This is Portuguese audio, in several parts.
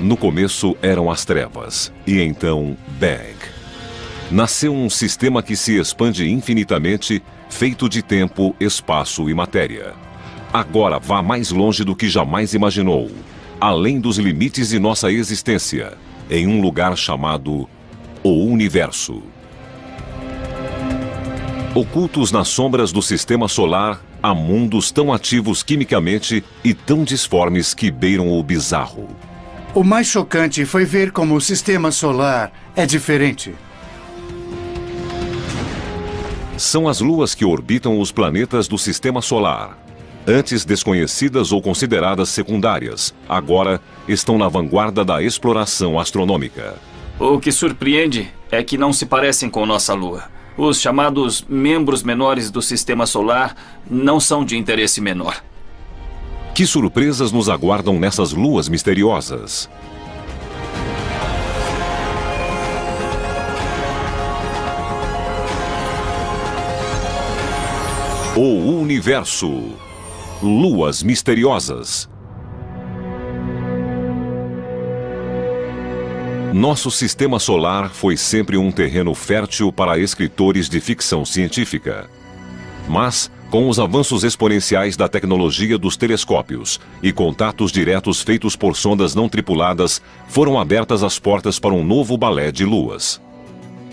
No começo eram as trevas, e então Bang. Nasceu um sistema que se expande infinitamente, feito de tempo, espaço e matéria. Agora vá mais longe do que jamais imaginou, além dos limites de nossa existência, em um lugar chamado o Universo. Ocultos nas sombras do sistema solar, há mundos tão ativos quimicamente e tão disformes que beiram o bizarro. O mais chocante foi ver como o sistema solar é diferente. São as luas que orbitam os planetas do sistema solar. Antes desconhecidas ou consideradas secundárias, agora estão na vanguarda da exploração astronômica. O que surpreende é que não se parecem com nossa Lua. Os chamados membros menores do sistema solar não são de interesse menor. Que surpresas nos aguardam nessas luas misteriosas? O Universo. Luas misteriosas. Nosso sistema solar foi sempre um terreno fértil para escritores de ficção científica. Mas, com os avanços exponenciais da tecnologia dos telescópios e contatos diretos feitos por sondas não tripuladas, foram abertas as portas para um novo balé de luas.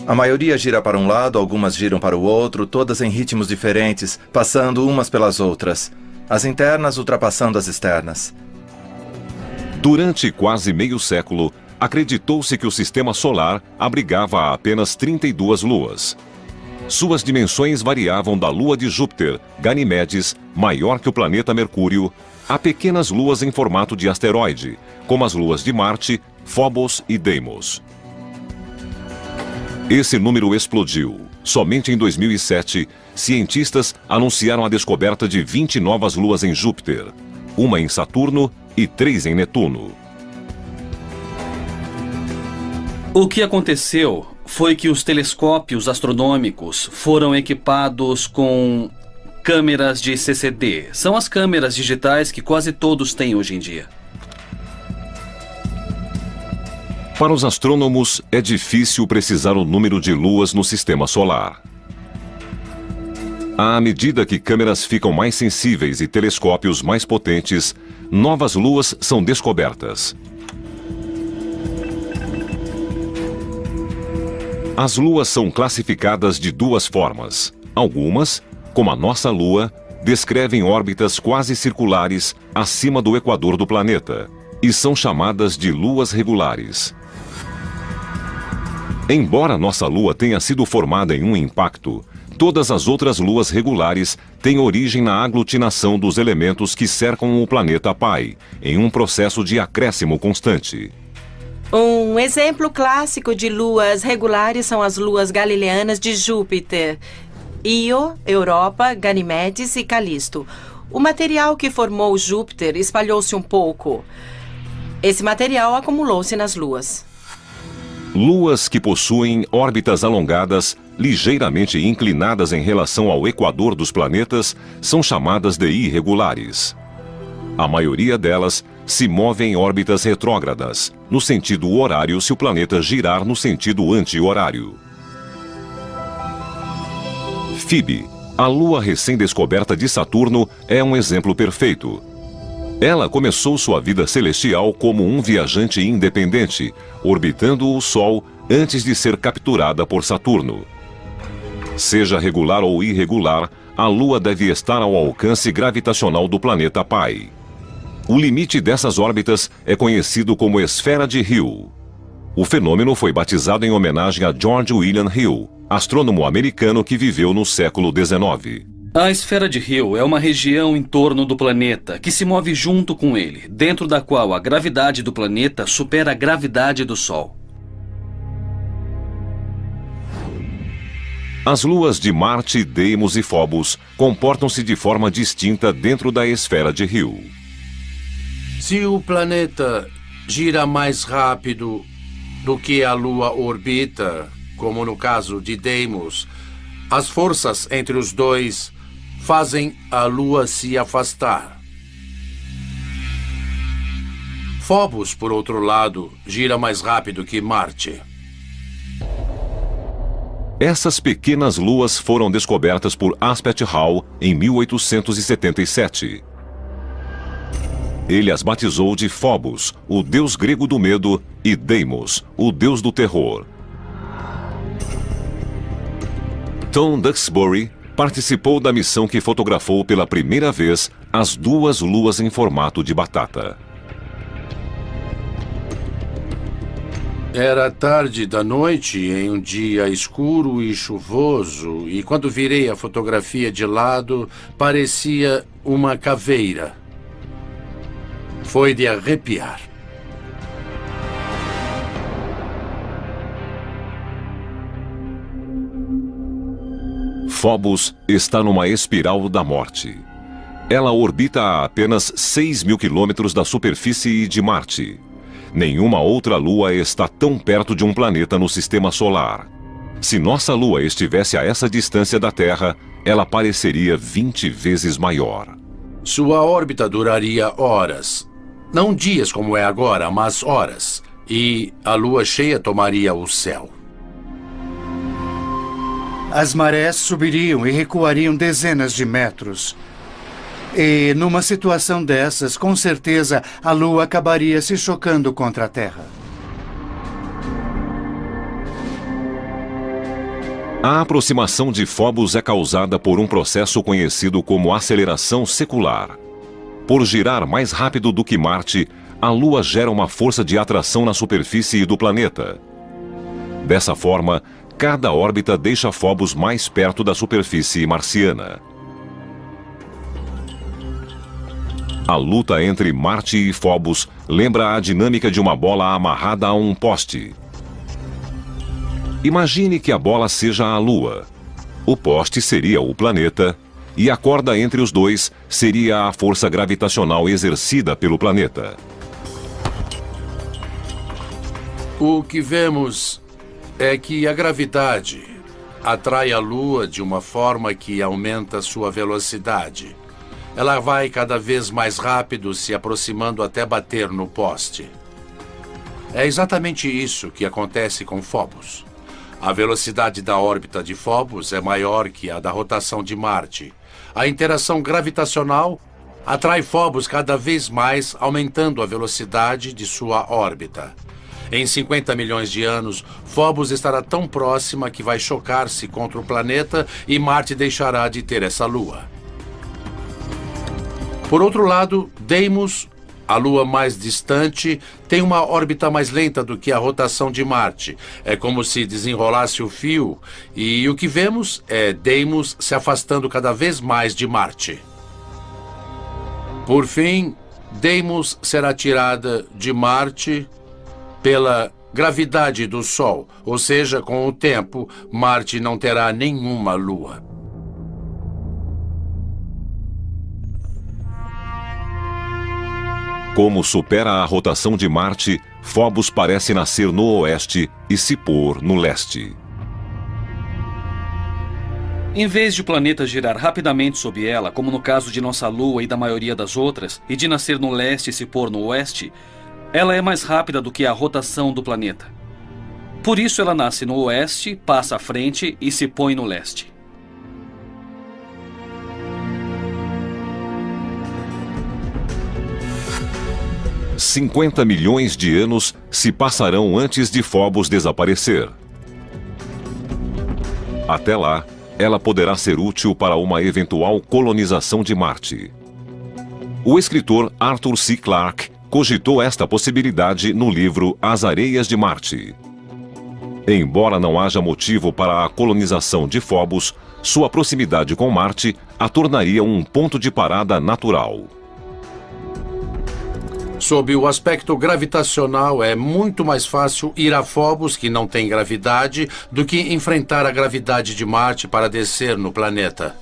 A maioria gira para um lado, algumas giram para o outro, todas em ritmos diferentes, passando umas pelas outras. As internas ultrapassando as externas. Durante quase meio século, acreditou-se que o sistema solar abrigava apenas 32 luas. Suas dimensões variavam da lua de Júpiter, Ganimedes, maior que o planeta Mercúrio, a pequenas luas em formato de asteroide, como as luas de Marte, Phobos e Deimos. Esse número explodiu. Somente em 2007, cientistas anunciaram a descoberta de 20 novas luas em Júpiter, uma em Saturno e 3 em Netuno. O que aconteceu foi que os telescópios astronômicos foram equipados com câmeras de CCD. São as câmeras digitais que quase todos têm hoje em dia. Para os astrônomos, é difícil precisar o número de luas no sistema solar. À medida que câmeras ficam mais sensíveis e telescópios mais potentes, novas luas são descobertas. As luas são classificadas de duas formas. Algumas, como a nossa Lua, descrevem órbitas quase circulares acima do equador do planeta e são chamadas de luas regulares. Embora nossa Lua tenha sido formada em um impacto, todas as outras luas regulares têm origem na aglutinação dos elementos que cercam o planeta pai, em um processo de acréscimo constante. Um exemplo clássico de luas regulares são as luas galileanas de Júpiter, Io, Europa, Ganimedes e Calisto. O material que formou Júpiter espalhou-se um pouco. Esse material acumulou-se nas luas. Luas que possuem órbitas alongadas, ligeiramente inclinadas em relação ao equador dos planetas, são chamadas de irregulares. A maioria delas se move em órbitas retrógradas, no sentido horário se o planeta girar no sentido anti-horário. Phoebe, a lua recém-descoberta de Saturno, é um exemplo perfeito. Ela começou sua vida celestial como um viajante independente, orbitando o Sol antes de ser capturada por Saturno. Seja regular ou irregular, a Lua deve estar ao alcance gravitacional do planeta pai. O limite dessas órbitas é conhecido como esfera de Hill. O fenômeno foi batizado em homenagem a George William Hill, astrônomo americano que viveu no século XIX. A esfera de Hill é uma região em torno do planeta que se move junto com ele, dentro da qual a gravidade do planeta supera a gravidade do Sol. As luas de Marte, Deimos e Phobos comportam-se de forma distinta dentro da esfera de Hill. Se o planeta gira mais rápido do que a Lua orbita, como no caso de Deimos, as forças entre os dois fazem a Lua se afastar. Phobos, por outro lado, gira mais rápido que Marte. Essas pequenas luas foram descobertas por Aspet Hall em 1877. Ele as batizou de Phobos, o deus grego do medo, e Deimos, o deus do terror. Tom Duxbury participou da missão que fotografou pela primeira vez as duas luas em formato de batata. Era tarde da noite, em um dia escuro e chuvoso, e quando virei a fotografia de lado, parecia uma caveira. Foi de arrepiar. Phobos está numa espiral da morte. Ela orbita a apenas 6.000 quilômetros da superfície de Marte. Nenhuma outra lua está tão perto de um planeta no sistema solar. Se nossa lua estivesse a essa distância da Terra, ela pareceria 20 vezes maior. Sua órbita duraria horas. Não dias como é agora, mas horas. E a lua cheia tomaria o céu. As marés subiriam e recuariam dezenas de metros. E, numa situação dessas, com certeza, a Lua acabaria se chocando contra a Terra. A aproximação de Phobos é causada por um processo conhecido como aceleração secular. Por girar mais rápido do que Marte, a Lua gera uma força de atração na superfície do planeta. Dessa forma, cada órbita deixa Phobos mais perto da superfície marciana. A luta entre Marte e Phobos lembra a dinâmica de uma bola amarrada a um poste. Imagine que a bola seja a Lua. O poste seria o planeta e a corda entre os dois seria a força gravitacional exercida pelo planeta. O que vemos é que a gravidade atrai a Lua de uma forma que aumenta sua velocidade. Ela vai cada vez mais rápido, se aproximando até bater no poste. É exatamente isso que acontece com Phobos. A velocidade da órbita de Phobos é maior que a da rotação de Marte. A interação gravitacional atrai Phobos cada vez mais, aumentando a velocidade de sua órbita. Em 50 milhões de anos, Phobos estará tão próxima que vai chocar-se contra o planeta e Marte deixará de ter essa lua. Por outro lado, Deimos, a lua mais distante, tem uma órbita mais lenta do que a rotação de Marte. É como se desenrolasse o fio, e o que vemos é Deimos se afastando cada vez mais de Marte. Por fim, Deimos será tirada de Marte pela gravidade do Sol, ou seja, com o tempo, Marte não terá nenhuma lua. Como supera a rotação de Marte, Phobos parece nascer no oeste e se pôr no leste. Em vez de o planeta girar rapidamente sob ela, como no caso de nossa Lua e da maioria das outras, e de nascer no leste e se pôr no oeste, ela é mais rápida do que a rotação do planeta. Por isso ela nasce no oeste, passa à frente e se põe no leste. $50 milhões de anos se passarão antes de Phobos desaparecer. Até lá, ela poderá ser útil para uma eventual colonização de Marte. O escritor Arthur C. Clarke cogitou esta possibilidade no livro As Areias de Marte. Embora não haja motivo para a colonização de Phobos, sua proximidade com Marte a tornaria um ponto de parada natural. Sob o aspecto gravitacional, é muito mais fácil ir a Phobos, que não tem gravidade, do que enfrentar a gravidade de Marte para descer no planeta.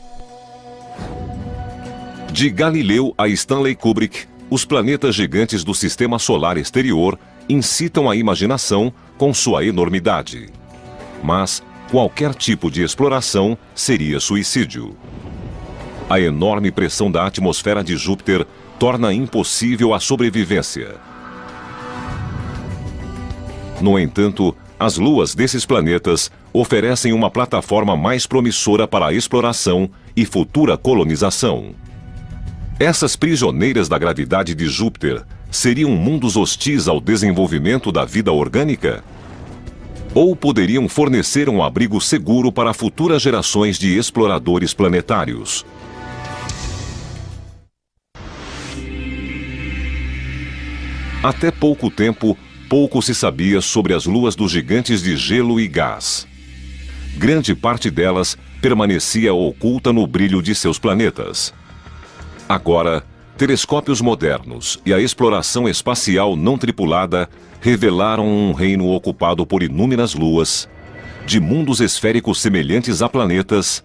De Galileu a Stanley Kubrick, os planetas gigantes do sistema solar exterior incitam a imaginação com sua enormidade. Mas qualquer tipo de exploração seria suicídio. A enorme pressão da atmosfera de Júpiter torna impossível a sobrevivência. No entanto, as luas desses planetas oferecem uma plataforma mais promissora para a exploração e futura colonização. Essas prisioneiras da gravidade de Júpiter seriam mundos hostis ao desenvolvimento da vida orgânica? Ou poderiam fornecer um abrigo seguro para futuras gerações de exploradores planetários? Até pouco tempo, pouco se sabia sobre as luas dos gigantes de gelo e gás. Grande parte delas permanecia oculta no brilho de seus planetas. Agora, telescópios modernos e a exploração espacial não tripulada revelaram um reino ocupado por inúmeras luas, de mundos esféricos semelhantes a planetas,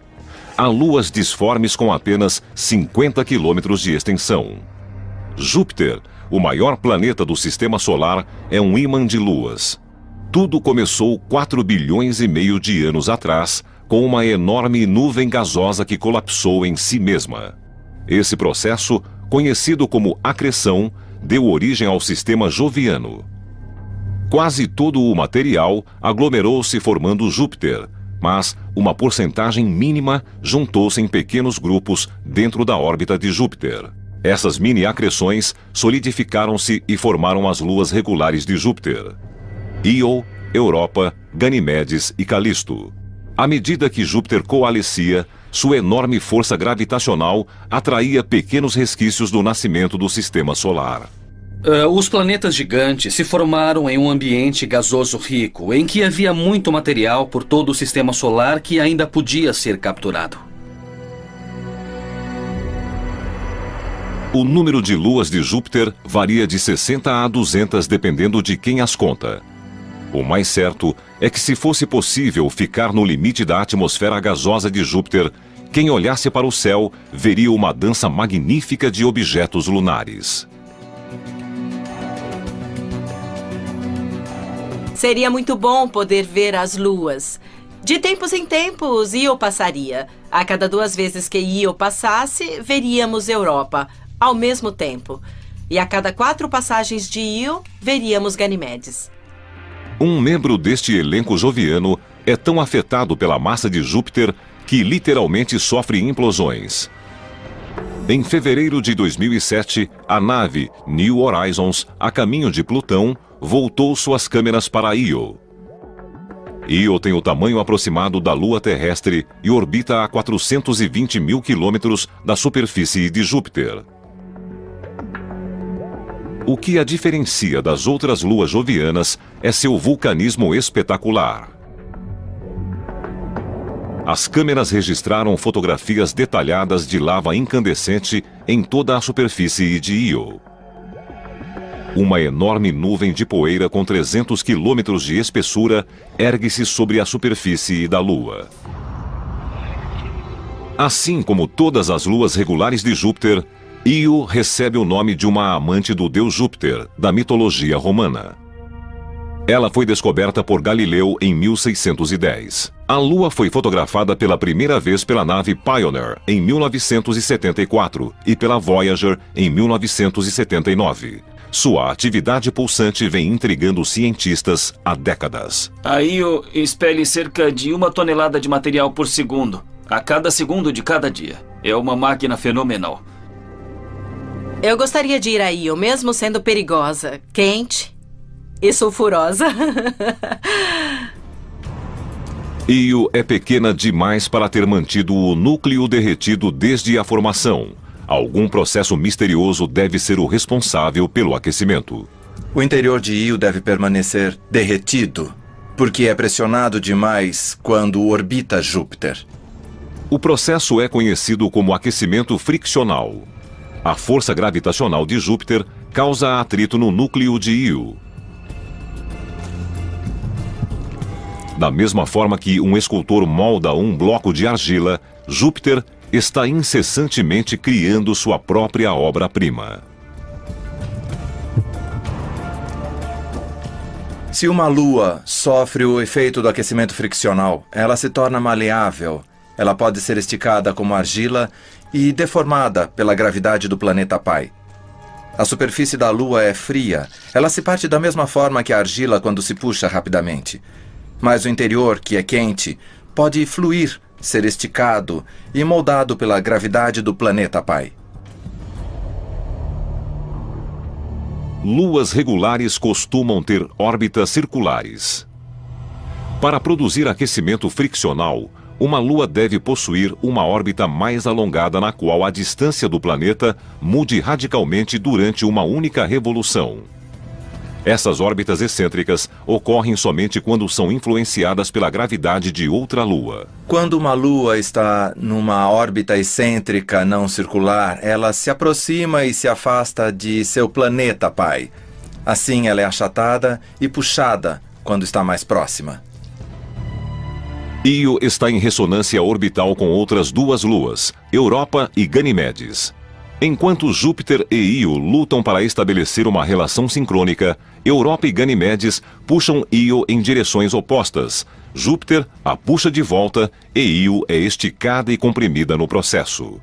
a luas disformes com apenas 50 quilômetros de extensão. Júpiter, o maior planeta do Sistema Solar, é um ímã de luas. Tudo começou 4 bilhões e meio de anos atrás, com uma enorme nuvem gasosa que colapsou em si mesma. Esse processo, conhecido como acreção, deu origem ao Sistema Joviano. Quase todo o material aglomerou-se formando Júpiter, mas uma porcentagem mínima juntou-se em pequenos grupos dentro da órbita de Júpiter. Essas mini-acreções solidificaram-se e formaram as luas regulares de Júpiter: Io, Europa, Ganimedes e Calisto. À medida que Júpiter coalescia, sua enorme força gravitacional atraía pequenos resquícios do nascimento do Sistema Solar. Os planetas gigantes se formaram em um ambiente gasoso rico, em que havia muito material por todo o Sistema Solar que ainda podia ser capturado. O número de luas de Júpiter varia de 60 a 200 dependendo de quem as conta. O mais certo é que, se fosse possível ficar no limite da atmosfera gasosa de Júpiter, quem olhasse para o céu veria uma dança magnífica de objetos lunares. Seria muito bom poder ver as luas. De tempos em tempos, Io passaria. A cada 2 vezes que Io passasse, veríamos Europa, ao mesmo tempo. E a cada 4 passagens de Io, veríamos Ganimedes. Um membro deste elenco joviano é tão afetado pela massa de Júpiter que literalmente sofre implosões. Em fevereiro de 2007, a nave New Horizons, a caminho de Plutão, voltou suas câmeras para Io. Io tem o tamanho aproximado da Lua terrestre e orbita a 420 mil quilômetros da superfície de Júpiter. O que a diferencia das outras luas jovianas é seu vulcanismo espetacular. As câmeras registraram fotografias detalhadas de lava incandescente em toda a superfície de Io. Uma enorme nuvem de poeira com 300 quilômetros de espessura ergue-se sobre a superfície da Lua. Assim como todas as luas regulares de Júpiter, Io recebe o nome de uma amante do deus Júpiter, da mitologia romana. Ela foi descoberta por Galileu em 1610. A Lua foi fotografada pela primeira vez pela nave Pioneer em 1974 e pela Voyager em 1979. Sua atividade pulsante vem intrigando cientistas há décadas. A Io expele cerca de 1 tonelada de material por segundo, a cada segundo de cada dia. É uma máquina fenomenal. Eu gostaria de ir a Io, mesmo sendo perigosa, quente e sulfurosa. Io é pequena demais para ter mantido o núcleo derretido desde a formação. Algum processo misterioso deve ser o responsável pelo aquecimento. O interior de Io deve permanecer derretido, porque é pressionado demais quando orbita Júpiter. O processo é conhecido como aquecimento friccional. A força gravitacional de Júpiter causa atrito no núcleo de Io. Da mesma forma que um escultor molda um bloco de argila, Júpiter está incessantemente criando sua própria obra-prima. Se uma lua sofre o efeito do aquecimento friccional, ela se torna maleável. Ela pode ser esticada como argila e deformada pela gravidade do planeta pai. A superfície da Lua é fria. Ela se parte da mesma forma que a argila quando se puxa rapidamente. Mas o interior, que é quente, pode fluir, ser esticado e moldado pela gravidade do planeta pai. Luas regulares costumam ter órbitas circulares. Para produzir aquecimento friccional, uma lua deve possuir uma órbita mais alongada na qual a distância do planeta mude radicalmente durante uma única revolução. Essas órbitas excêntricas ocorrem somente quando são influenciadas pela gravidade de outra lua. Quando uma lua está numa órbita excêntrica não circular, ela se aproxima e se afasta de seu planeta pai. Assim, ela é achatada e puxada quando está mais próxima. Io está em ressonância orbital com outras duas luas, Europa e Ganimedes. Enquanto Júpiter e Io lutam para estabelecer uma relação sincrônica, Europa e Ganimedes puxam Io em direções opostas. Júpiter a puxa de volta e Io é esticada e comprimida no processo.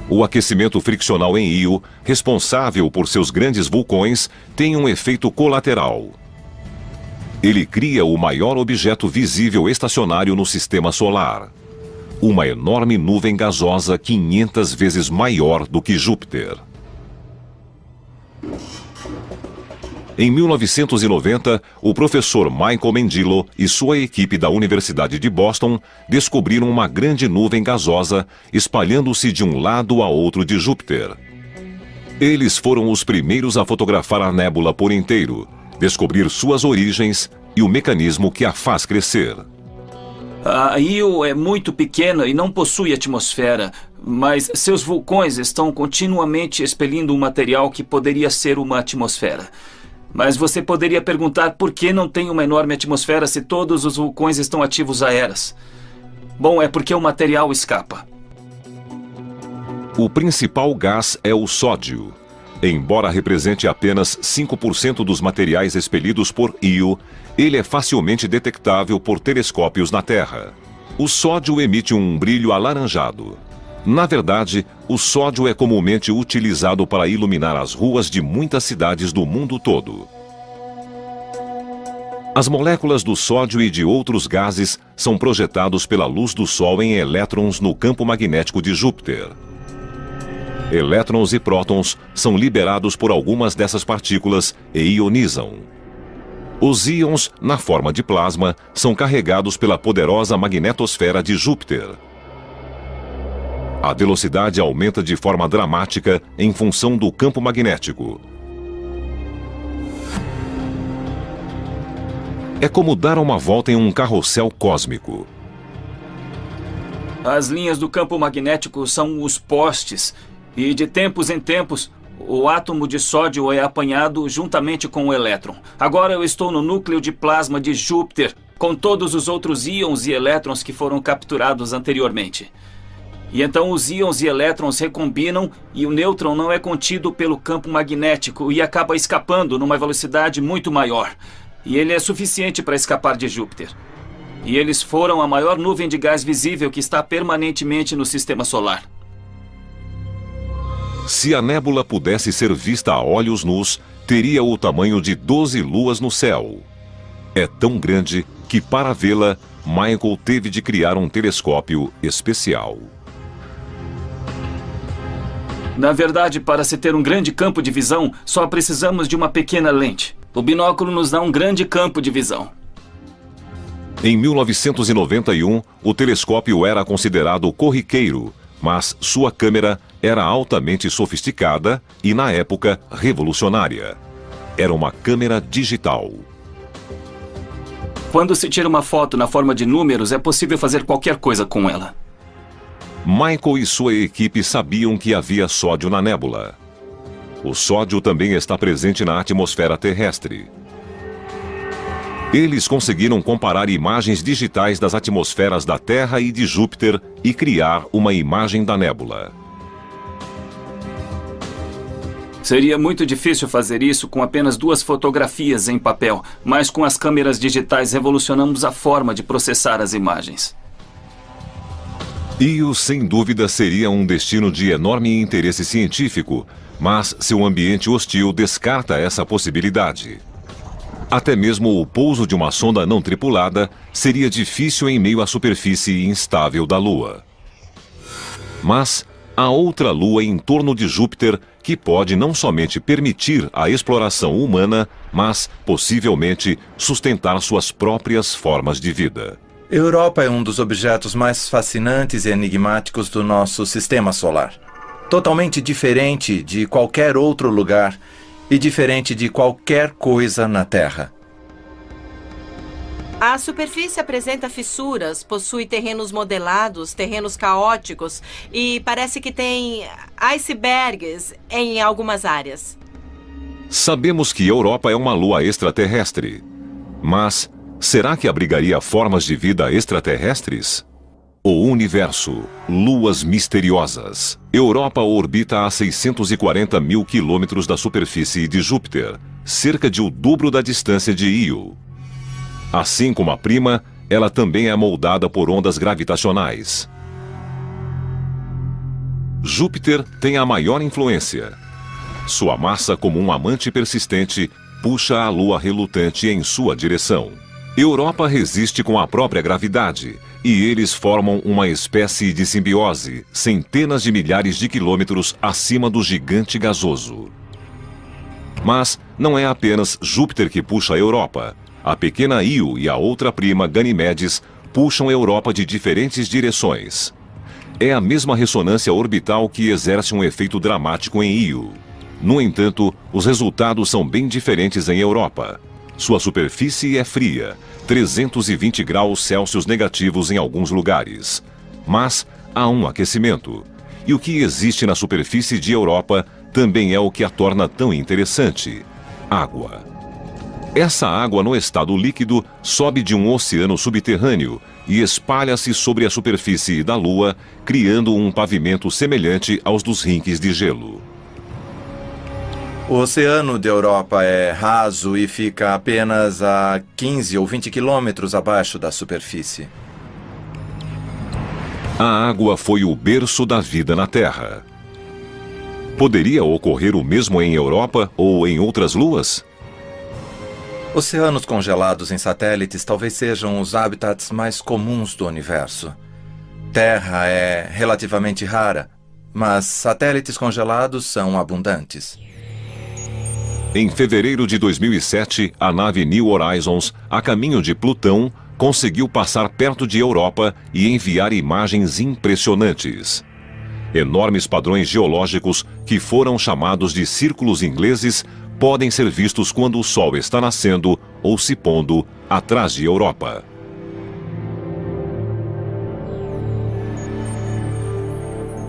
O aquecimento friccional em Io, responsável por seus grandes vulcões, tem um efeito colateral. Ele cria o maior objeto visível estacionário no sistema solar. Uma enorme nuvem gasosa 500 vezes maior do que Júpiter. Em 1990, o professor Michael Mendilo e sua equipe da Universidade de Boston descobriram uma grande nuvem gasosa espalhando-se de um lado a outro de Júpiter. Eles foram os primeiros a fotografar a nébula por inteiro, descobrir suas origens e o mecanismo que a faz crescer. A Io é muito pequena e não possui atmosfera, mas seus vulcões estão continuamente expelindo um material que poderia ser uma atmosfera. Mas você poderia perguntar por que não tem uma enorme atmosfera se todos os vulcões estão ativos há eras. Bom, é porque o material escapa. O principal gás é o sódio. Embora represente apenas 5% dos materiais expelidos por Io, ele é facilmente detectável por telescópios na Terra. O sódio emite um brilho alaranjado. Na verdade, o sódio é comumente utilizado para iluminar as ruas de muitas cidades do mundo todo. As moléculas do sódio e de outros gases são projetados pela luz do Sol em elétrons no campo magnético de Júpiter. Elétrons e prótons são liberados por algumas dessas partículas e ionizam. Os íons, na forma de plasma, são carregados pela poderosa magnetosfera de Júpiter. A velocidade aumenta de forma dramática em função do campo magnético. É como dar uma volta em um carrossel cósmico. As linhas do campo magnético são os postes, e de tempos em tempos, o átomo de sódio é apanhado juntamente com o elétron. Agora eu estou no núcleo de plasma de Júpiter, com todos os outros íons e elétrons que foram capturados anteriormente. E então os íons e elétrons recombinam e o nêutron não é contido pelo campo magnético e acaba escapando numa velocidade muito maior. E ele é suficiente para escapar de Júpiter. E eles foram a maior nuvem de gás visível que está permanentemente no sistema solar. Se a nébula pudesse ser vista a olhos nus, teria o tamanho de 12 luas no céu. É tão grande que, para vê-la, Michael teve de criar um telescópio especial. Na verdade, para se ter um grande campo de visão, só precisamos de uma pequena lente. O binóculo nos dá um grande campo de visão. Em 1991, o telescópio era considerado corriqueiro, mas sua câmera era altamente sofisticada e, na época, revolucionária. Era uma câmera digital. Quando se tira uma foto na forma de números, é possível fazer qualquer coisa com ela. Michael e sua equipe sabiam que havia sódio na nébula. O sódio também está presente na atmosfera terrestre. Eles conseguiram comparar imagens digitais das atmosferas da Terra e de Júpiter e criar uma imagem da nébula. Seria muito difícil fazer isso com apenas 2 fotografias em papel, mas com as câmeras digitais revolucionamos a forma de processar as imagens. Io, sem dúvida, seria um destino de enorme interesse científico, mas seu ambiente hostil descarta essa possibilidade. Até mesmo o pouso de uma sonda não tripulada seria difícil em meio à superfície instável da Lua. Mas há outra Lua em torno de Júpiter que pode não somente permitir a exploração humana, mas, possivelmente, sustentar suas próprias formas de vida. Europa é um dos objetos mais fascinantes e enigmáticos do nosso sistema solar. Totalmente diferente de qualquer outro lugar e diferente de qualquer coisa na Terra. A superfície apresenta fissuras, possui terrenos modelados, terrenos caóticos e parece que tem icebergs em algumas áreas. Sabemos que Europa é uma lua extraterrestre, mas será que abrigaria formas de vida extraterrestres? O universo, luas misteriosas. Europa orbita a 640 mil quilômetros da superfície de Júpiter, cerca de o dobro da distância de Io. Assim como a prima, ela também é moldada por ondas gravitacionais. Júpiter tem a maior influência. Sua massa, como um amante persistente, puxa a Lua relutante em sua direção. Europa resiste com a própria gravidade, e eles formam uma espécie de simbiose, centenas de milhares de quilômetros acima do gigante gasoso. Mas não é apenas Júpiter que puxa a Europa. A pequena Io e a outra prima, Ganimedes, puxam a Europa de diferentes direções. É a mesma ressonância orbital que exerce um efeito dramático em Io. No entanto, os resultados são bem diferentes em Europa. Sua superfície é fria, 320 graus Celsius negativos em alguns lugares. Mas há um aquecimento. E o que existe na superfície de Europa também é o que a torna tão interessante: água. Essa água no estado líquido sobe de um oceano subterrâneo e espalha-se sobre a superfície da Lua, criando um pavimento semelhante aos dos rinques de gelo. O oceano de Europa é raso e fica apenas a 15 ou 20 quilômetros abaixo da superfície. A água foi o berço da vida na Terra. Poderia ocorrer o mesmo em Europa ou em outras luas? Oceanos congelados em satélites talvez sejam os habitats mais comuns do universo. Terra é relativamente rara, mas satélites congelados são abundantes. Em fevereiro de 2007, a nave New Horizons, a caminho de Plutão, conseguiu passar perto de Europa e enviar imagens impressionantes. Enormes padrões geológicos, que foram chamados de círculos ingleses, podem ser vistos quando o Sol está nascendo ou se pondo atrás de Europa.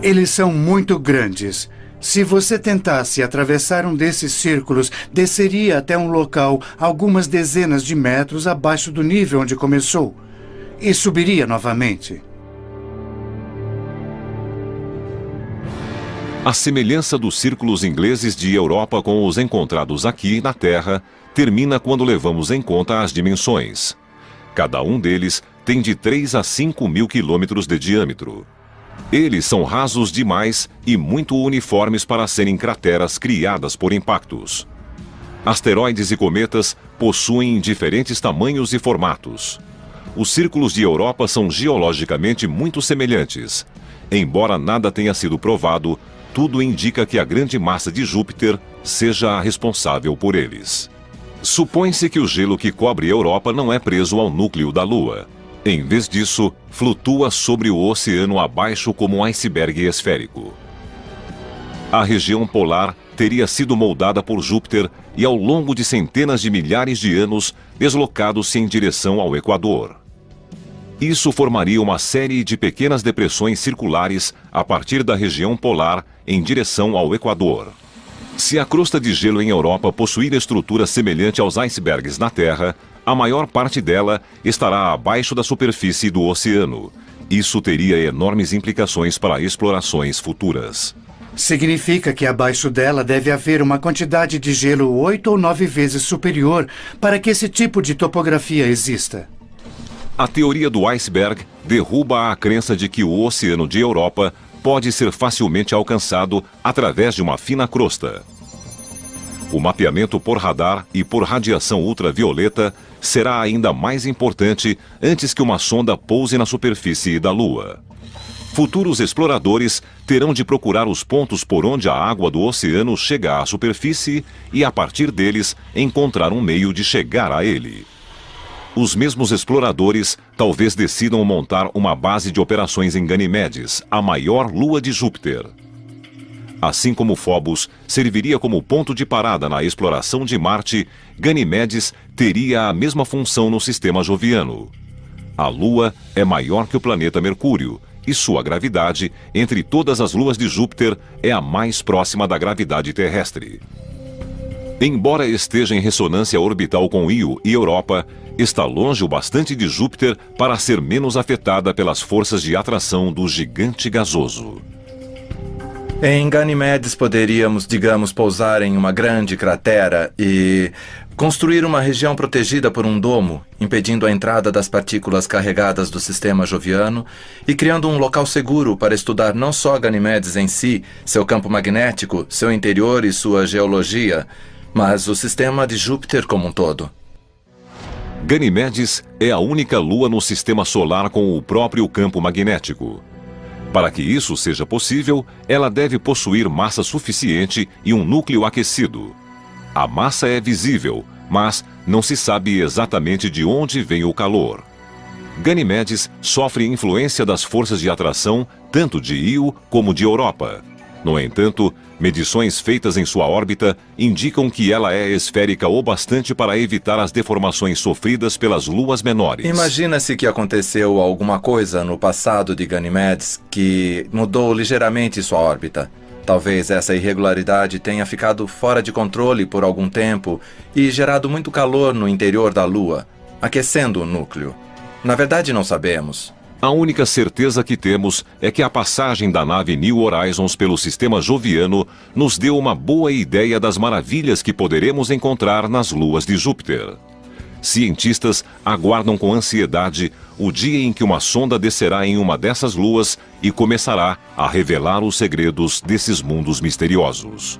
Eles são muito grandes. Se você tentasse atravessar um desses círculos, desceria até um local algumas dezenas de metros abaixo do nível onde começou e subiria novamente. A semelhança dos círculos ingleses de Europa com os encontrados aqui na Terra termina quando levamos em conta as dimensões. Cada um deles tem de 3 a 5 mil quilômetros de diâmetro. Eles são rasos demais e muito uniformes para serem crateras criadas por impactos. Asteroides e cometas possuem diferentes tamanhos e formatos. Os círculos de Europa são geologicamente muito semelhantes. Embora nada tenha sido provado, tudo indica que a grande massa de Júpiter seja a responsável por eles. Supõe-se que o gelo que cobre a Europa não é preso ao núcleo da Lua. Em vez disso, flutua sobre o oceano abaixo como um iceberg esférico. A região polar teria sido moldada por Júpiter e, ao longo de centenas de milhares de anos, deslocado-se em direção ao Equador. Isso formaria uma série de pequenas depressões circulares a partir da região polar em direção ao Equador. Se a crosta de gelo em Europa possuir estrutura semelhante aos icebergs na Terra, a maior parte dela estará abaixo da superfície do oceano. Isso teria enormes implicações para explorações futuras. Significa que abaixo dela deve haver uma quantidade de gelo 8 ou 9 vezes superior para que esse tipo de topografia exista. A teoria do iceberg derruba a crença de que o oceano de Europa pode ser facilmente alcançado através de uma fina crosta. O mapeamento por radar e por radiação ultravioleta será ainda mais importante antes que uma sonda pouse na superfície da Lua. Futuros exploradores terão de procurar os pontos por onde a água do oceano chega à superfície e, a partir deles, encontrar um meio de chegar a ele. Os mesmos exploradores talvez decidam montar uma base de operações em Ganimedes, a maior lua de Júpiter. Assim como Phobos serviria como ponto de parada na exploração de Marte, Ganimedes teria a mesma função no sistema joviano. A Lua é maior que o planeta Mercúrio, e sua gravidade, entre todas as luas de Júpiter, é a mais próxima da gravidade terrestre. Embora esteja em ressonância orbital com Io e Europa, está longe o bastante de Júpiter para ser menos afetada pelas forças de atração do gigante gasoso. Em Ganimedes poderíamos, digamos, pousar em uma grande cratera e construir uma região protegida por um domo, impedindo a entrada das partículas carregadas do sistema joviano e criando um local seguro para estudar não só Ganimedes em si, seu campo magnético, seu interior e sua geologia, mas o sistema de Júpiter como um todo. Ganimedes é a única lua no sistema solar com o próprio campo magnético. Para que isso seja possível, ela deve possuir massa suficiente e um núcleo aquecido. A massa é visível, mas não se sabe exatamente de onde vem o calor. Ganimedes sofre influência das forças de atração tanto de Io como de Europa. No entanto, medições feitas em sua órbita indicam que ela é esférica o bastante para evitar as deformações sofridas pelas luas menores. Imagina-se que aconteceu alguma coisa no passado de Ganimedes que mudou ligeiramente sua órbita. Talvez essa irregularidade tenha ficado fora de controle por algum tempo e gerado muito calor no interior da Lua, aquecendo o núcleo. Na verdade, não sabemos. A única certeza que temos é que a passagem da nave New Horizons pelo sistema joviano nos deu uma boa ideia das maravilhas que poderemos encontrar nas luas de Júpiter. Cientistas aguardam com ansiedade o dia em que uma sonda descerá em uma dessas luas e começará a revelar os segredos desses mundos misteriosos.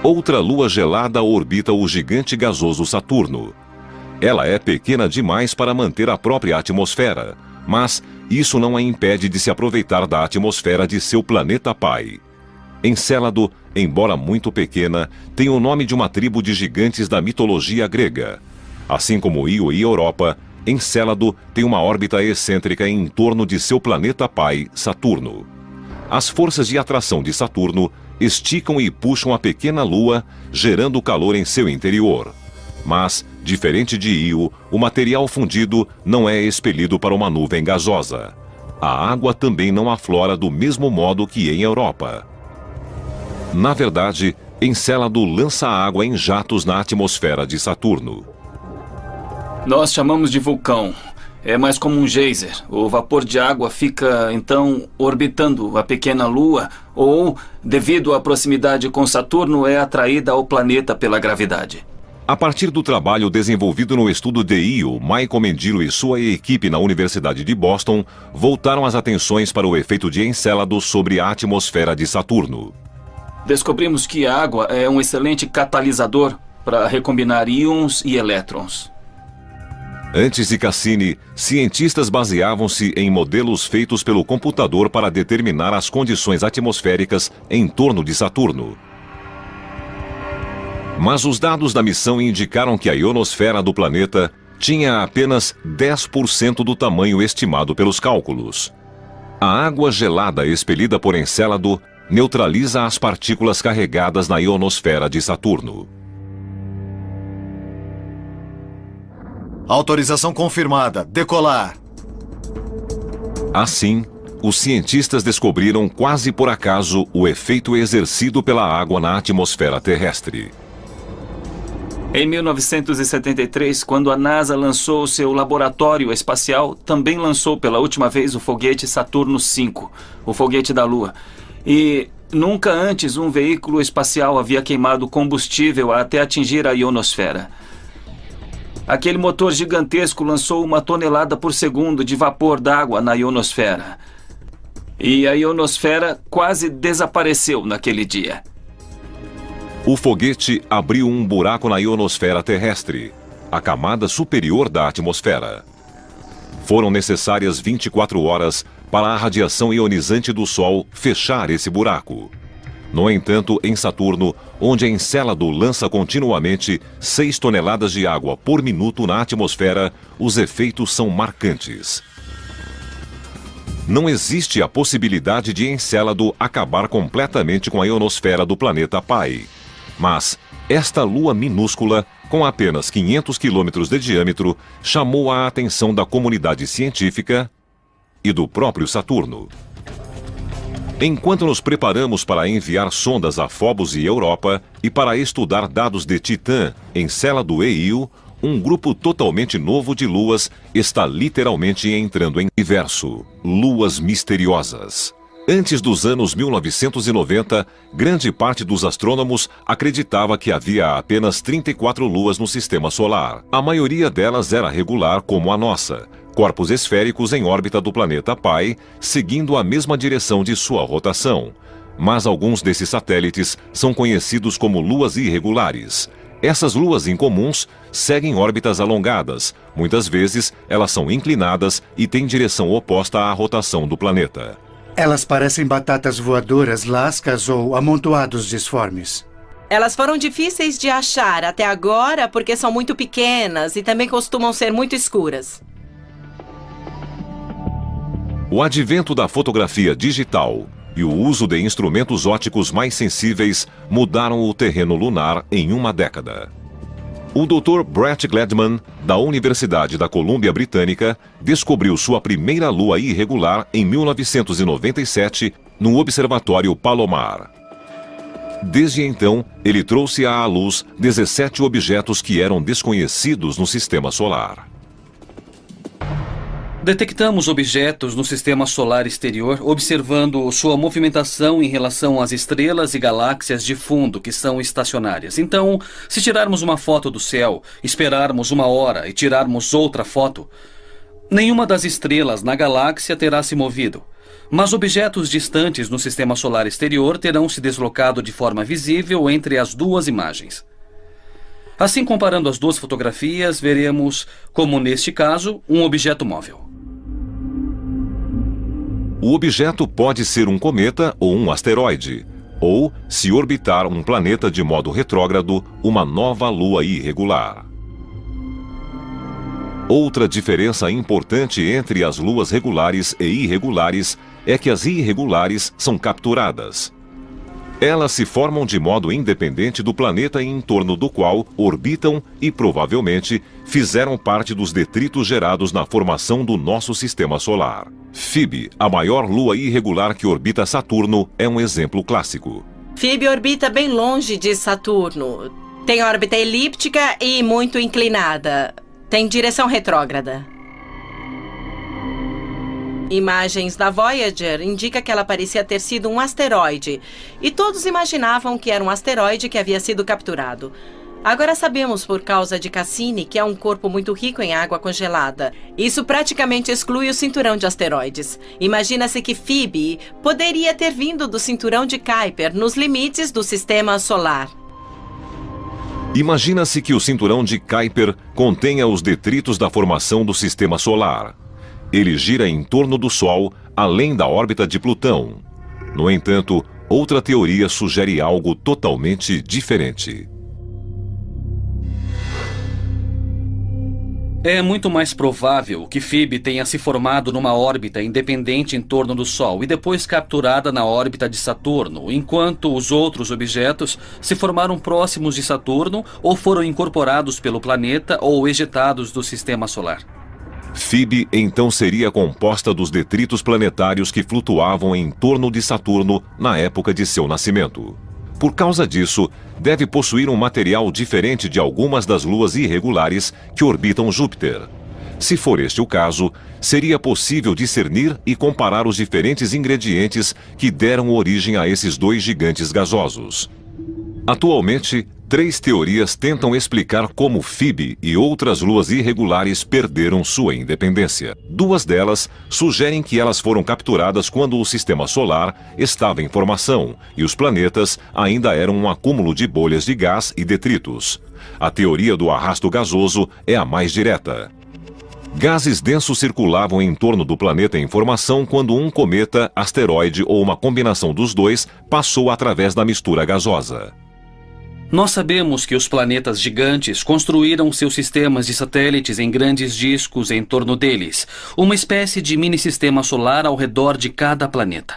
Outra lua gelada orbita o gigante gasoso Saturno. Ela é pequena demais para manter a própria atmosfera, mas isso não a impede de se aproveitar da atmosfera de seu planeta pai. Encélado, embora muito pequena, tem o nome de uma tribo de gigantes da mitologia grega. Assim como Io e Europa, Encélado tem uma órbita excêntrica em torno de seu planeta pai, Saturno. As forças de atração de Saturno esticam e puxam a pequena lua, gerando calor em seu interior. Mas, diferente de Io, o material fundido não é expelido para uma nuvem gasosa. A água também não aflora do mesmo modo que em Europa. Na verdade, Encélado lança água em jatos na atmosfera de Saturno. Nós chamamos de vulcão. É mais como um geyser. O vapor de água fica, então, orbitando a pequena lua ou, devido à proximidade com Saturno, é atraída ao planeta pela gravidade. A partir do trabalho desenvolvido no estudo de Io, Michael Mendilo e sua equipe na Universidade de Boston voltaram as atenções para o efeito de Encélado sobre a atmosfera de Saturno. Descobrimos que a água é um excelente catalisador para recombinar íons e elétrons. Antes de Cassini, cientistas baseavam-se em modelos feitos pelo computador para determinar as condições atmosféricas em torno de Saturno. Mas os dados da missão indicaram que a ionosfera do planeta tinha apenas 10% do tamanho estimado pelos cálculos. A água gelada expelida por Encélado neutraliza as partículas carregadas na ionosfera de Saturno. Autorização confirmada. Decolar. Assim, os cientistas descobriram quase por acaso o efeito exercido pela água na atmosfera terrestre. Em 1973, quando a NASA lançou seu laboratório espacial, também lançou pela última vez o foguete Saturno V, o foguete da Lua. E nunca antes um veículo espacial havia queimado combustível até atingir a ionosfera. Aquele motor gigantesco lançou 1 tonelada por segundo de vapor d'água na ionosfera. E a ionosfera quase desapareceu naquele dia. O foguete abriu um buraco na ionosfera terrestre, a camada superior da atmosfera. Foram necessárias 24 horas para a radiação ionizante do Sol fechar esse buraco. No entanto, em Saturno, onde Encélado lança continuamente 6 toneladas de água por minuto na atmosfera, os efeitos são marcantes. Não existe a possibilidade de Encélado acabar completamente com a ionosfera do planeta pai. Mas esta lua minúscula, com apenas 500 quilômetros de diâmetro, chamou a atenção da comunidade científica e do próprio Saturno. Enquanto nos preparamos para enviar sondas a Phobos e Europa e para estudar dados de Titã, Encélado e Io, um grupo totalmente novo de luas está literalmente entrando em universo, luas misteriosas. Antes dos anos 1990, grande parte dos astrônomos acreditava que havia apenas 34 luas no sistema solar. A maioria delas era regular como a nossa, corpos esféricos em órbita do planeta pai, seguindo a mesma direção de sua rotação. Mas alguns desses satélites são conhecidos como luas irregulares. Essas luas incomuns seguem órbitas alongadas. Muitas vezes, elas são inclinadas e têm direção oposta à rotação do planeta. Elas parecem batatas voadoras, lascas ou amontoados disformes. Elas foram difíceis de achar até agora porque são muito pequenas e também costumam ser muito escuras. O advento da fotografia digital e o uso de instrumentos ópticos mais sensíveis mudaram o terreno lunar em uma década. O Dr. Brett Gladman, da Universidade da Colômbia Britânica, descobriu sua primeira lua irregular em 1997 no Observatório Palomar. Desde então, ele trouxe à luz 17 objetos que eram desconhecidos no sistema solar. Detectamos objetos no sistema solar exterior, observando sua movimentação em relação às estrelas e galáxias de fundo que são estacionárias. Então, se tirarmos uma foto do céu, esperarmos 1 hora e tirarmos outra foto, nenhuma das estrelas na galáxia terá se movido. Mas objetos distantes no sistema solar exterior terão se deslocado de forma visível entre as duas imagens. Assim, comparando as duas fotografias, veremos, como neste caso, um objeto móvel. O objeto pode ser um cometa ou um asteroide, ou, se orbitar um planeta de modo retrógrado, uma nova lua irregular. Outra diferença importante entre as luas regulares e irregulares é que as irregulares são capturadas. Elas se formam de modo independente do planeta em torno do qual orbitam e, provavelmente, fizeram parte dos detritos gerados na formação do nosso sistema solar. Phoebe, a maior lua irregular que orbita Saturno, é um exemplo clássico. Phoebe orbita bem longe de Saturno. Tem órbita elíptica e muito inclinada. Tem direção retrógrada. Imagens da Voyager indicam que ela parecia ter sido um asteroide, e todos imaginavam que era um asteroide que havia sido capturado. Agora sabemos, por causa de Cassini, que é um corpo muito rico em água congelada. Isso praticamente exclui o cinturão de asteroides. Imagina-se que Phoebe poderia ter vindo do cinturão de Kuiper, nos limites do sistema solar. Imagina-se que o cinturão de Kuiper contenha os detritos da formação do sistema solar. Ele gira em torno do Sol, além da órbita de Plutão. No entanto, outra teoria sugere algo totalmente diferente. É muito mais provável que Phoebe tenha se formado numa órbita independente em torno do Sol e depois capturada na órbita de Saturno, enquanto os outros objetos se formaram próximos de Saturno ou foram incorporados pelo planeta ou ejetados do sistema solar. Phoebe então seria composta dos detritos planetários que flutuavam em torno de Saturno na época de seu nascimento. Por causa disso, deve possuir um material diferente de algumas das luas irregulares que orbitam Júpiter. Se for este o caso, seria possível discernir e comparar os diferentes ingredientes que deram origem a esses dois gigantes gasosos. Atualmente, 3 teorias tentam explicar como Phoebe e outras luas irregulares perderam sua independência. 2 delas sugerem que elas foram capturadas quando o sistema solar estava em formação e os planetas ainda eram um acúmulo de bolhas de gás e detritos. A teoria do arrasto gasoso é a mais direta. Gases densos circulavam em torno do planeta em formação quando um cometa, asteroide ou uma combinação dos dois passou através da mistura gasosa. Nós sabemos que os planetas gigantes construíram seus sistemas de satélites em grandes discos em torno deles, uma espécie de mini-sistema solar ao redor de cada planeta.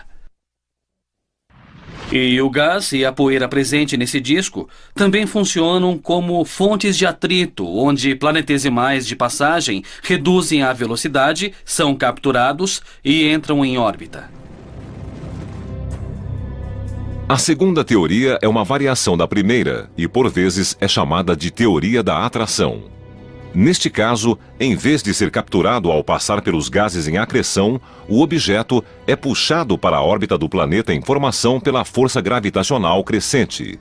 E o gás e a poeira presente nesse disco também funcionam como fontes de atrito, onde planetesimais de passagem reduzem a velocidade, são capturados e entram em órbita. A segunda teoria é uma variação da primeira e, por vezes, é chamada de teoria da atração. Neste caso, em vez de ser capturado ao passar pelos gases em acreção, o objeto é puxado para a órbita do planeta em formação pela força gravitacional crescente.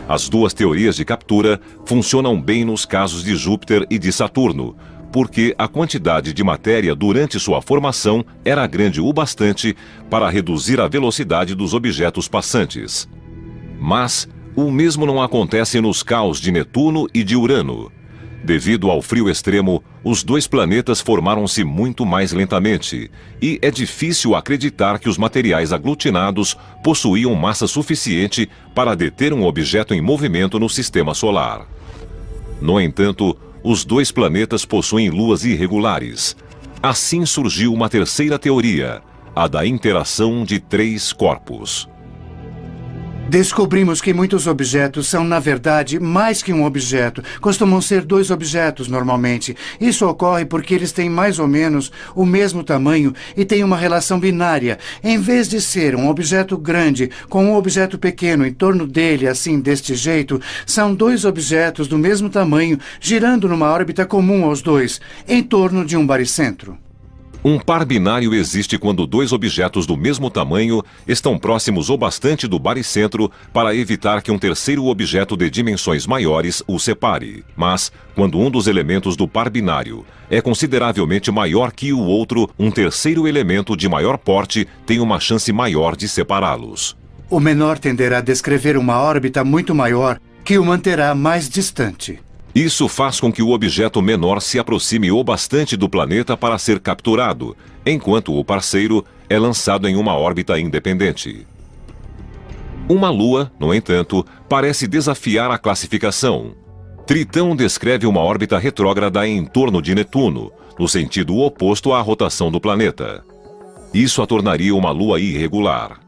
As 2 teorias de captura funcionam bem nos casos de Júpiter e de Saturno, porque a quantidade de matéria durante sua formação era grande o bastante para reduzir a velocidade dos objetos passantes. Mas o mesmo não acontece nos caos de Netuno e de Urano. Devido ao frio extremo, os 2 planetas formaram-se muito mais lentamente, e é difícil acreditar que os materiais aglutinados possuíam massa suficiente para deter um objeto em movimento no sistema solar. No entanto, os 2 planetas possuem luas irregulares. Assim surgiu uma terceira teoria, a da interação de 3 corpos. Descobrimos que muitos objetos são, na verdade, mais que um objeto. Costumam ser 2 objetos, normalmente. Isso ocorre porque eles têm mais ou menos o mesmo tamanho e têm uma relação binária. Em vez de ser um objeto grande com um objeto pequeno em torno dele, assim, deste jeito, são 2 objetos do mesmo tamanho girando numa órbita comum aos 2, em torno de um baricentro. Um par binário existe quando 2 objetos do mesmo tamanho estão próximos o bastante do baricentro para evitar que um terceiro objeto de dimensões maiores o separe. Mas, quando um dos elementos do par binário é consideravelmente maior que o outro, um terceiro elemento de maior porte tem uma chance maior de separá-los. O menor tenderá a descrever uma órbita muito maior que o manterá mais distante. Isso faz com que o objeto menor se aproxime o bastante do planeta para ser capturado, enquanto o parceiro é lançado em uma órbita independente. Uma lua, no entanto, parece desafiar a classificação. Tritão descreve uma órbita retrógrada em torno de Netuno, no sentido oposto à rotação do planeta. Isso a tornaria uma lua irregular.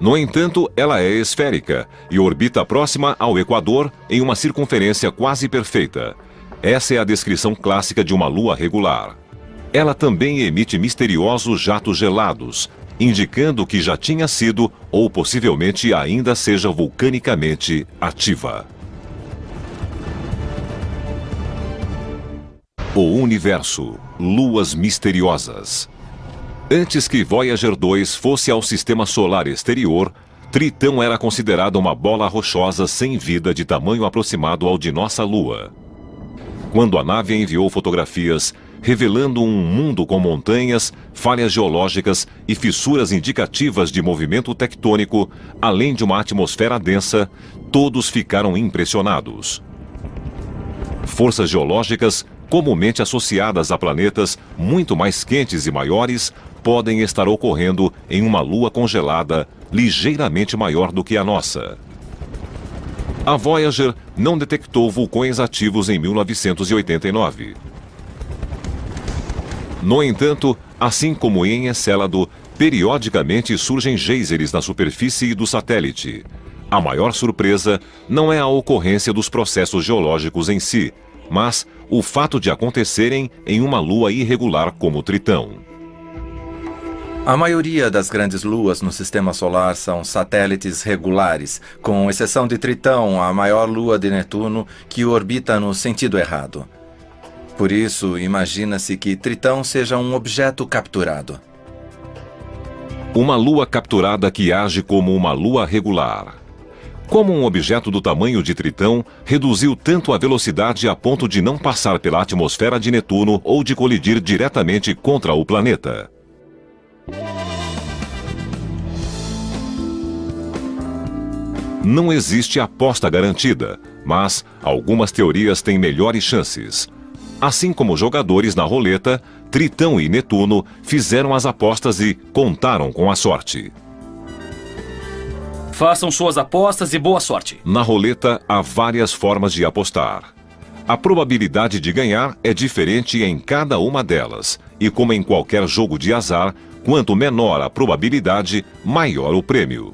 No entanto, ela é esférica e orbita próxima ao Equador em uma circunferência quase perfeita. Essa é a descrição clássica de uma lua regular. Ela também emite misteriosos jatos gelados, indicando que já tinha sido ou possivelmente ainda seja vulcanicamente ativa. O universo, luas misteriosas. Antes que Voyager 2 fosse ao sistema solar exterior, Tritão era considerada uma bola rochosa sem vida de tamanho aproximado ao de nossa Lua. Quando a nave enviou fotografias revelando um mundo com montanhas, falhas geológicas e fissuras indicativas de movimento tectônico, além de uma atmosfera densa, todos ficaram impressionados. Forças geológicas, comumente associadas a planetas muito mais quentes e maiores, podem estar ocorrendo em uma lua congelada ligeiramente maior do que a nossa. A Voyager não detectou vulcões ativos em 1989. No entanto, assim como em Encélado, periodicamente surgem geysers na superfície do satélite. A maior surpresa não é a ocorrência dos processos geológicos em si, mas o fato de acontecerem em uma lua irregular como Tritão. A maioria das grandes luas no sistema solar são satélites regulares, com exceção de Tritão, a maior lua de Netuno, que orbita no sentido errado. Por isso, imagina-se que Tritão seja um objeto capturado. Uma lua capturada que age como uma lua regular. Como um objeto do tamanho de Tritão reduziu tanto a velocidade a ponto de não passar pela atmosfera de Netuno ou de colidir diretamente contra o planeta. Não existe aposta garantida, mas algumas teorias têm melhores chances. Assim como jogadores na roleta, Tritão e Netuno fizeram as apostas e contaram com a sorte. Façam suas apostas e boa sorte. Na roleta, há várias formas de apostar. A probabilidade de ganhar é diferente em cada uma delas, e como em qualquer jogo de azar, quanto menor a probabilidade, maior o prêmio.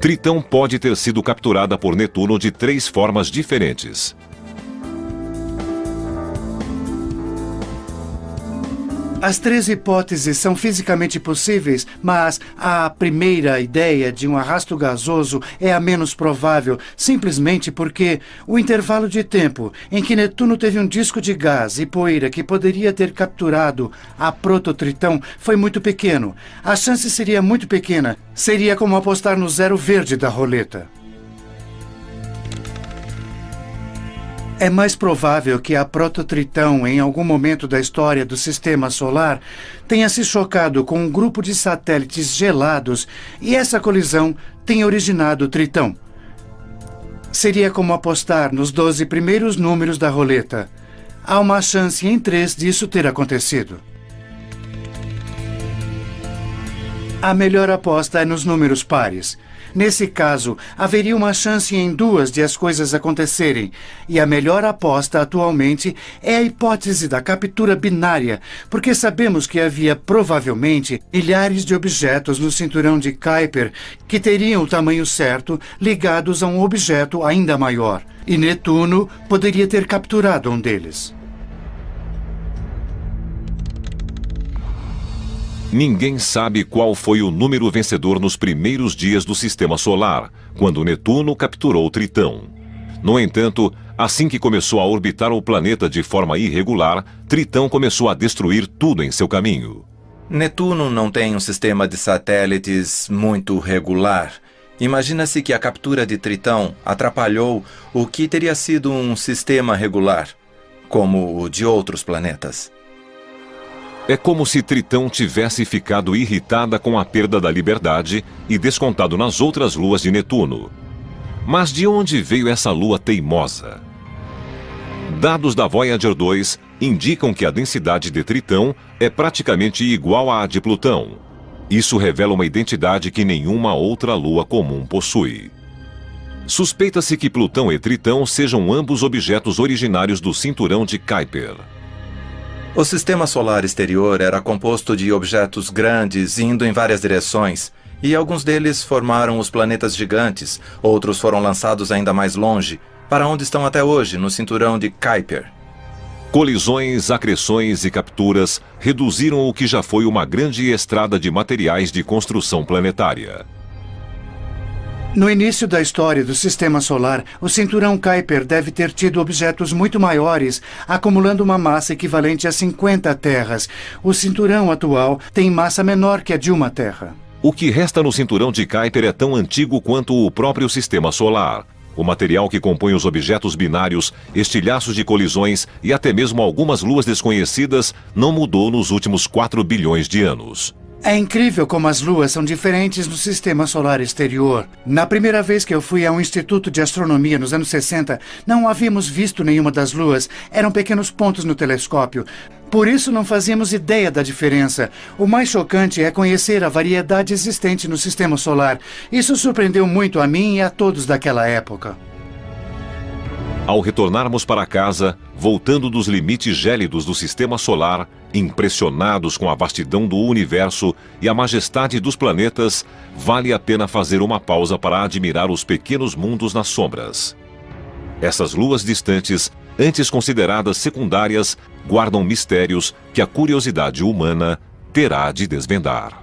Tritão pode ter sido capturada por Netuno de 3 formas diferentes. As 3 hipóteses são fisicamente possíveis, mas a primeira ideia de um arrasto gasoso é a menos provável, simplesmente porque o intervalo de tempo em que Netuno teve um disco de gás e poeira que poderia ter capturado a prototritão foi muito pequeno. A chance seria muito pequena. Seria como apostar no zero verde da roleta. É mais provável que a prototritão, em algum momento da história do Sistema Solar, tenha se chocado com um grupo de satélites gelados e essa colisão tenha originado o Tritão. Seria como apostar nos 12 primeiros números da roleta. Há uma chance em 3 disso ter acontecido. A melhor aposta é nos números pares. Nesse caso, haveria uma chance em 2 de as coisas acontecerem, e a melhor aposta atualmente é a hipótese da captura binária, porque sabemos que havia provavelmente milhares de objetos no cinturão de Kuiper que teriam o tamanho certo ligados a um objeto ainda maior, e Netuno poderia ter capturado um deles. Ninguém sabe qual foi o número vencedor nos primeiros dias do Sistema Solar, quando Netuno capturou Tritão. No entanto, assim que começou a orbitar o planeta de forma irregular, Tritão começou a destruir tudo em seu caminho. Netuno não tem um sistema de satélites muito regular. Imagina-se que a captura de Tritão atrapalhou o que teria sido um sistema regular, como o de outros planetas. É como se Tritão tivesse ficado irritada com a perda da liberdade e descontado nas outras luas de Netuno. Mas de onde veio essa lua teimosa? Dados da Voyager 2 indicam que a densidade de Tritão é praticamente igual à de Plutão. Isso revela uma identidade que nenhuma outra lua comum possui. Suspeita-se que Plutão e Tritão sejam ambos objetos originários do cinturão de Kuiper. O sistema solar exterior era composto de objetos grandes indo em várias direções, e alguns deles formaram os planetas gigantes, outros foram lançados ainda mais longe, para onde estão até hoje, no cinturão de Kuiper. Colisões, acreções e capturas reduziram o que já foi uma grande estrada de materiais de construção planetária. No início da história do Sistema Solar, o cinturão Kuiper deve ter tido objetos muito maiores, acumulando uma massa equivalente a 50 terras. O cinturão atual tem massa menor que a de uma terra. O que resta no cinturão de Kuiper é tão antigo quanto o próprio Sistema Solar. O material que compõe os objetos binários, estilhaços de colisões e até mesmo algumas luas desconhecidas não mudou nos últimos 4 bilhões de anos. É incrível como as luas são diferentes no Sistema Solar exterior. Na primeira vez que eu fui a um instituto de astronomia nos anos 60, não havíamos visto nenhuma das luas. Eram pequenos pontos no telescópio. Por isso não fazíamos ideia da diferença. O mais chocante é conhecer a variedade existente no Sistema Solar. Isso surpreendeu muito a mim e a todos daquela época. Ao retornarmos para casa, voltando dos limites gélidos do Sistema Solar, impressionados com a vastidão do universo e a majestade dos planetas, vale a pena fazer uma pausa para admirar os pequenos mundos nas sombras. Essas luas distantes, antes consideradas secundárias, guardam mistérios que a curiosidade humana terá de desvendar.